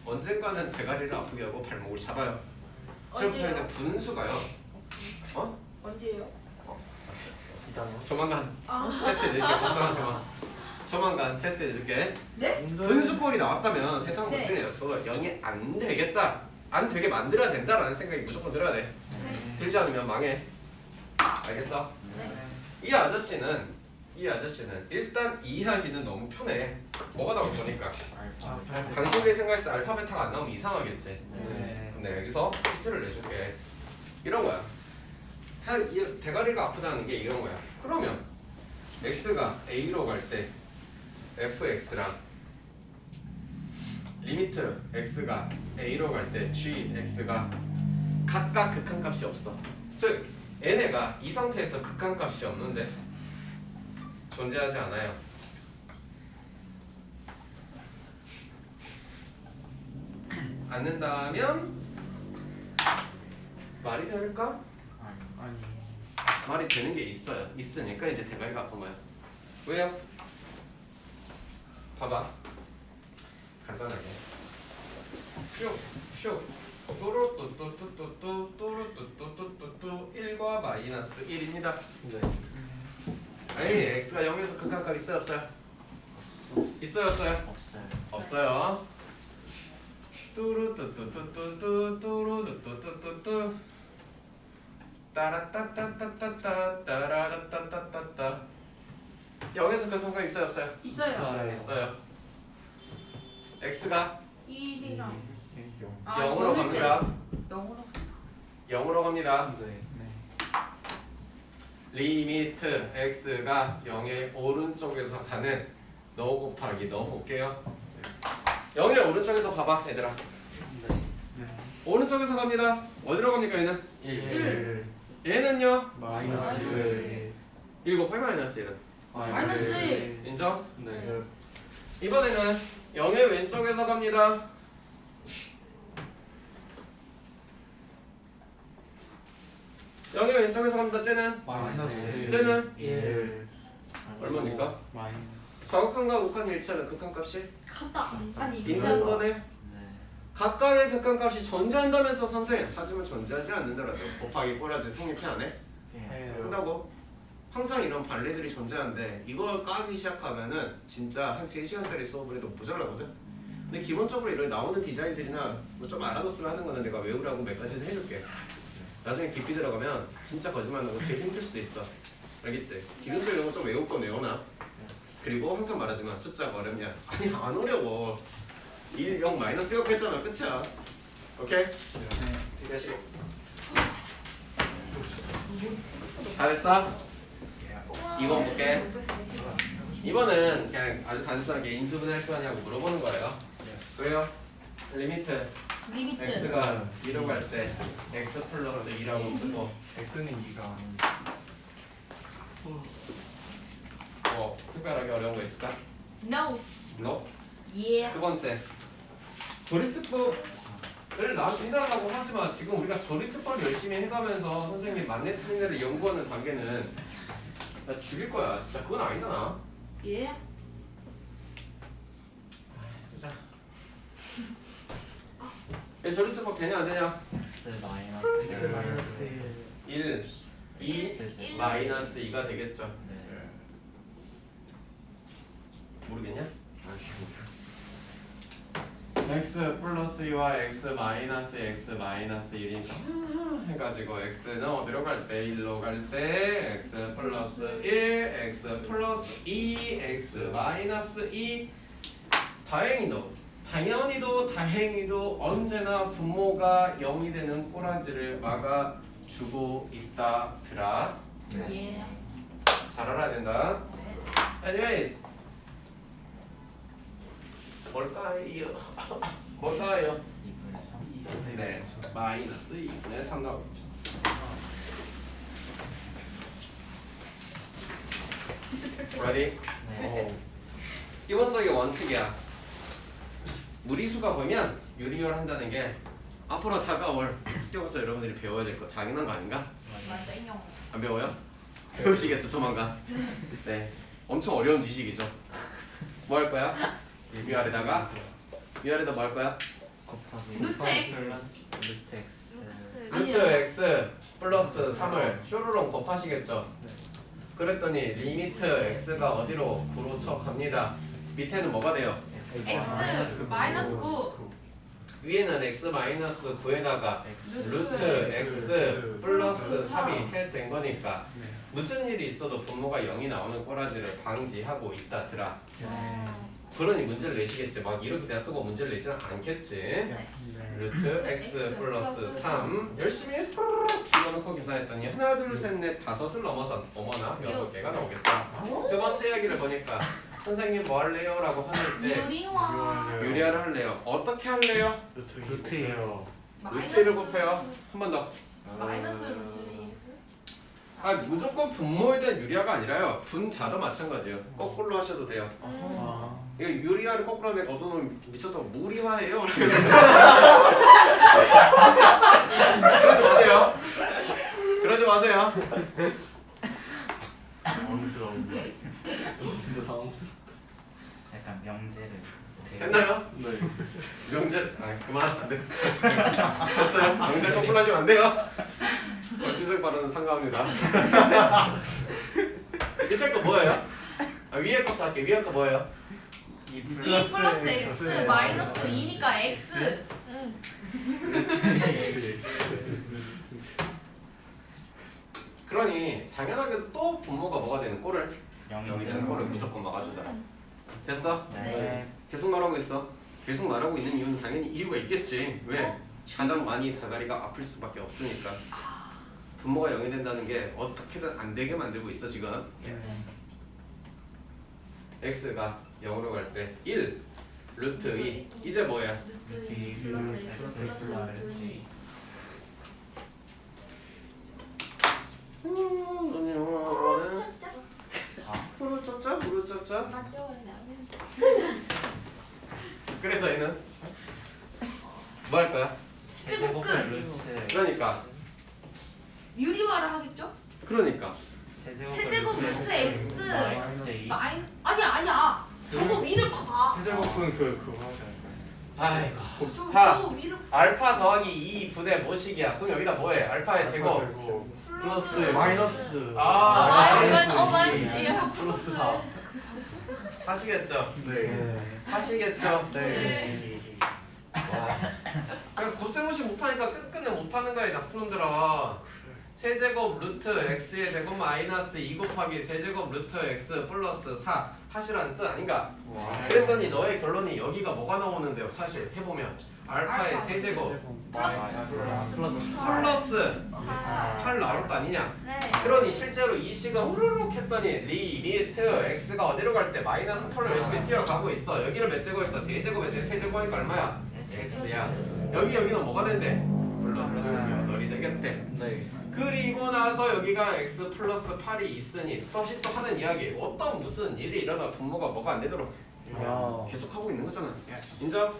언젠가는 대가리를 아프게 하고 발목을 잡아요. 지금부터 언제요? 이제 분수가요. 언제요? 기다려. 조만간 아. 테스트 해줄게. 걱정하지 마. 조만간 테스트 해줄게. 네? 분수꼴이 나왔다면 세상 네. 무슨 일이었어? 0이 안 되겠다. 안 되게 만들어야 된다라는 생각이 무조건 들어야 돼. 네. 들지 않으면 망해. 알겠어? 이 아저씨는 일단 이해하기는 너무 편해. 뭐가 나올 거니까. 당신들이 생각했을 때 알파 베타가 안 나오면 이상하겠지. 네. 근데 여기서 퀴즈를 내줄게. 이런 거야. 이 대가리가 아프다는 게 이런 거야. 그러면 x가 a로 갈 때 fx랑 리미트 x가 a로 갈 때 gx가 각각 극한값이 없어. 즉 n가 이 상태에서 극한값이 없는데 존재하지 않아요. 않는다면 말이 될까? 아니. 말이 되는 게 있어요. 있으니까 이제 대가리가 아픈 거야. 왜요? 봐봐. 간단하게. 슉슉 또루뚜뚜뚜뚜뚜루뚜뚜뚜뚜 1과 마이너스 1입니다. 네. 아니 x가 0에서 극한값 있어요 없어요? 있어요 없어요? 없어요. 없어요. 뚜루뚜뚜뚜뚜뚜뚜루뚜뚜뚜뚜 따라따따따따따 따라따따따따 0에서 극한값 있어요 없어요? 있어요. 있어요. x가 1이랑 0으로 갑니다. 0으로. 0으로 갑니다. 네. 리미트 x가 0의 오른쪽에서 가는 너 곱하기 너 볼게요. 0의 오른쪽에서 봐봐 얘들아. 네. 오른쪽에서 갑니다. 어디로 갑니까 얘는? 1. 얘는요? 마이너스 1 곱하기 마이너스 1은 마이너스 1. 인정? 네. 이번에는 0의 왼쪽에서 갑니다. 영의 왼쪽에서 갑니다. 쟤는 마이너스 쟤는 1. 얼마입니까? 마이너스 좌극한과 우극한 일치하는 극한값이 같다. 아니 있는 거네. 네. 각각의 극한값이 존재한다면서 선생님. 하지만 존재하지 않는다라도 곱하기 꼬라지 성립해 안 해? 네. 한다고? 항상 이런 반례들이 존재하는데 이걸 까기 시작하면은 진짜 한 3시간짜리 수업을 해도 모자라거든? 근데 기본적으로 이런 나오는 디자인들이나 뭐 좀 알아뒀으면 하는 거는 내가 외우라고 몇 가지는 해줄게. 나중에 깊이 들어가면 진짜 거짓말하고 제일 힘들 수도 있어. 알겠지? 기본적으로 이런 거 좀 외울 건 외워놔. 그리고 항상 말하지만 숫자가 어렵냐? 아니 안 어려워. 1, 0, 마이너스 1 했잖아. 끝이야. 오케이? 네. 기대하시고. 다 됐어? 2번 볼게. 2번은 그냥 아주 단순하게 인수분해할 하냐고 물어보는 거예요. 왜요? 리미트 리미트. x가 2로 갈 때 x 플러스 2라고 쓰고 X는 2가 아닌. 뭐 특별하게 어려운 거 있을까? No. No? Yeah. 두 번째 조리ጽ법을 나한다고 하지만 지금 우리가 조리ጽ법 열심히 해가면서 선생님 만렙 틀린애를 연구하는 단계는 나 죽일 거야. 진짜 그건 아니잖아. Yeah. 쓰자. 얘 조리ጽ법 되냐 안 되냐? X X 마이너스 1, 2, 마이너스 2가 되겠죠. 네. 모르겠냐? x 플러스 2와 x 마이너스 1이니까 해가지고 x는 어디로 갈 때? 1로 갈 때 x 플러스 1, x 플러스 2, x 마이너스 2 다행히도 언제나 분모가 0이 되는 꼬라지를 막아주고 있다더라. Yeah. 잘 알아야 된다. Anyways 뭘까요? 2분의 3. 네, 마이너스 2분의 3 나오겠죠. Ready? 네. 기본적인 원칙이야. 무리수가 보면 유리열 한다는 게 앞으로 다가올 학교에서 여러분들이 배워야 될 거 당연한 거 아닌가? 맞아 인형. 안 배워요? 배우시겠죠 조만간. 네, 엄청 어려운 지식이죠. 뭐 할 거야? 위아래다가 위아래다 뭐 할 거야? 곱하기 루트 X. 루트 X. 루트 x 플러스 3을 쇼루롱 곱하시겠죠? 그랬더니 리미트 x가 어디로 9로 쳐갑니다. 밑에는 뭐가 돼요? X 마이너스 9. 위에는 x 마이너스 9에다가 루트 x 플러스 3이 해된 거니까 무슨 일이 있어도 분모가 0이 나오는 꼬라지를 방지하고 있다더라. 그러니 문제를 내시겠지. 막 이렇게 놔두고 문제를 내지는 않겠지. 루트 x 플러스 3 열심히 푸르륵 집어넣고 계산했더니 하나 둘 셋 넷 다섯을 넘어선 어머나 6개가 나오겠다. 두 번째 이야기를 보니까 선생님 뭐 할래요? 라고 하는 때 유리화. 유리화를 할래요. 어떻게 할래요? 루트예요. 루트를 곱해요. 한 번 더. 마이너스 루트. 아 무조건 분모에 대한 유리화가 아니라요. 분자도 마찬가지예요. 거꾸로 하셔도 돼요. 이거 유리화를 거꾸로 하면 얻어놓으면 미쳤다고 무리화예요. 그러지 마세요. 그러지 마세요. 당황스러운데. 진짜 당황스러워. 약간 명제를 됐나요? 네. 명제 그만하시면 안 돼. 됐어요. 명제 거꾸로 하시면 안 돼요. 정치적 발언은 상가합니다. 밑에 거 뭐예요? 아, 위에 것도 할게. 위에 거 뭐예요? 2 플러스 X 마이너스 2니까 X. 그러니 당연하게도 또 분모가 뭐가 되는 꼴을 0이 되는 꼴을 무조건 막아준다. 됐어? 네. 계속 말하고 있어. 계속 말하고 있는 이유는 당연히 이유가 있겠지. 왜? 가장 많이 다가리가 아플 수밖에 없으니까. 분모가 0이 된다는 게 어떻게든 안 되게 만들고 있어 지금. x가 0으로 갈 때 1 루트 2 이제 뭐야? 루트 2 플러스 X 플러스 루트 2. 무릎 짭짭 무릎 짭짭. 맞죠? 그래서 얘는 뭐 할 거야? 세제곱 끝. 루트 그러니까 유리화를 하겠죠? 그러니까 세제곱 루트 X 마이너스 2. 아니야. 저거 위를 봐봐. 세제곱은 그거 하지 않을까요? 아이고. 자. 저거 위를 알파 더하기 2분의 뭐식이야? 그럼 여기다 뭐해? 알파의 제곱 플러스 마이너스. 마이너스 플러스 4. 하시겠죠? 네. 하시겠죠? 네. 와. 그냥 곱셈없이 못하니까 끝끝내 못하는 거야 이 나쁜 놈들아. 세제곱 루트 x의 제곱 마이너스 2 곱하기 세제곱 루트 x 플러스 4 하시라는 뜻 아닌가? 그랬더니 너의 결론이 여기가 뭐가 나오는데요? 사실 해보면 알파의 알파. 세제곱 플러스 플러스 8 나올 거 아니냐? 네. 그러니 실제로 이 식은 후루룩 했더니 리미트 x가 어디로 갈 때 마이너스 8로 열심히 뛰어가고 있어. 여기를 몇 제곱일까? 세제곱에서 세제곱이니까 얼마야? x야. 여기는 뭐가 된대? 플러스 몇 월이 되겠대. 네. 그리고 나서 여기가 x 플러스 8이 있으니 다시 또 하는 이야기. 어떤 무슨 일이 일어나 분모가 뭐가 안 되도록 야. 계속 하고 있는 거잖아. 인정?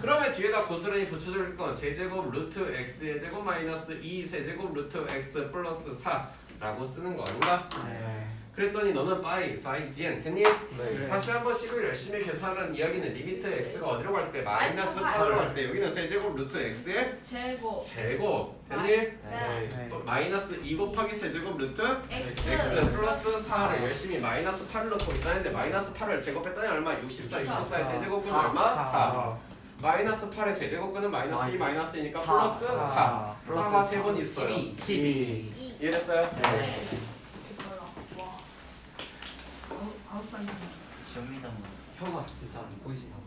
그러면 뒤에다 고스란히 붙여줄 건 세제곱 루트 x의 제곱 마이너스 2 세제곱 루트 x 플러스 4라고 쓰는 거 아닌가? 네. 그랬더니 너는 빠이 사이즈엔 됐니? 네. 다시 한번 식을 열심히 계산하는 이야기는 리미트 x가 어디로 갈 때? 마이너스 8로 갈 때 여기는 세제곱 루트 x의 제곱. 제곱 됐니? 네. 또 마이너스 2 곱하기 세제곱 루트 x. x 플러스 4를 열심히 마이너스 8을 넣고 계산했는데 마이너스 8을 제곱했더니 얼마? 64, 64의 세제곱은 얼마? 4 마이너스 8의 세제곱은 마이너스 2 마이너스이니까 플러스 4 4가 3번 있어요 12. 2. 이해됐어요? 네. 와. 아웃사이드. 쇼미더머. 혀가 진짜 안 보이시나 봐.